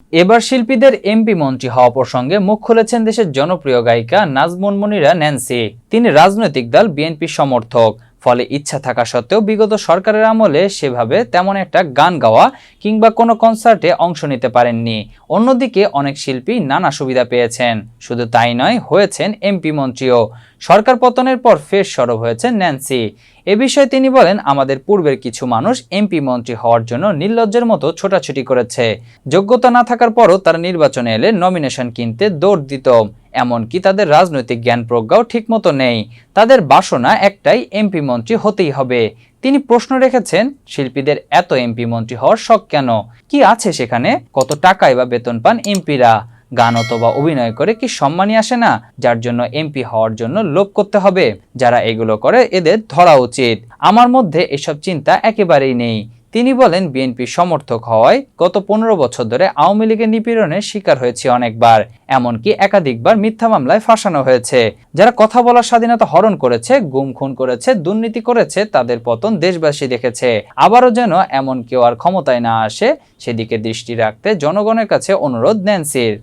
এবার শিল্পীদের এমপি মন্ত্রী হওয়া প্রসঙ্গে মুখ খুলেছেন দেশের জনপ্রিয় গায়িকা নাজমুন মুনিরা ন্যান্সি। তিনি রাজনৈতিক দল বিএনপির সমর্থক, ফলে ইচ্ছা থাকা সত্ত্বেও বিগত সরকারের আমলে সেভাবে তেমন একটা গান গাওয়া কিংবা কোনো কনসার্টে অংশ নিতে পারেননি। অন্যদিকে অনেক শিল্পী নানা সুবিধা পেয়েছেন, শুধু তাই নয়, হয়েছেন এমপি মন্ত্রীও। সরকার পতনের পর ফের সরব হয়েছেন ন্যান্সি। এ বিষয়ে তিনি বলেন, আমাদের পূর্বের কিছু মানুষ এমপি মন্ত্রী হওয়ার জন্য নির্লজ্জের মতো ছোটাছুটি করেছে। যোগ্যতা না থাকার পরও তারা নির্বাচনে এলে নমিনেশন কিনতে দৌড় দিত। এমনকি তাদের রাজনৈতিক জ্ঞান প্রজ্ঞাও ঠিকমতো নেই। তাদের বাসনা একটাই, এমপি মন্ত্রী হতেই হবে। তিনি প্রশ্ন রেখেছেন, শিল্পীদের এত এমপি মন্ত্রী হওয়ার শখ কেন? কি আছে সেখানে? কত টাকায় বা বেতন পান এমপিরা? গান অথবা অভিনয় করে কি সম্মানই আসে না, যার জন্য এমপি হওয়ার জন্য লোভ করতে হবে? যারা এগুলো করে এদের ধরা উচিত। আমার মধ্যে এসব চিন্তা একেবারেই নেই। তিনি বলেন, বিএনপির সমর্থক হওয়ায় গত 15 বছর ধরে আওয়ামী লীগের নিপীড়নের শিকার হয়েছে অনেকবার, এমনকি একাধিকবার মিথ্যা মামলায় ফাঁসানো হয়েছে। যারা কথা বলার স্বাধীনতা হরণ করেছে, গুম খুন করেছে, দুর্নীতি করেছে, তাদের পতন দেশবাসী দেখেছে। আবারও যেন এমন কেউ আর ক্ষমতায় না আসে, সেদিকে দৃষ্টি রাখতে জনগণের কাছে অনুরোধ ন্যান্সির।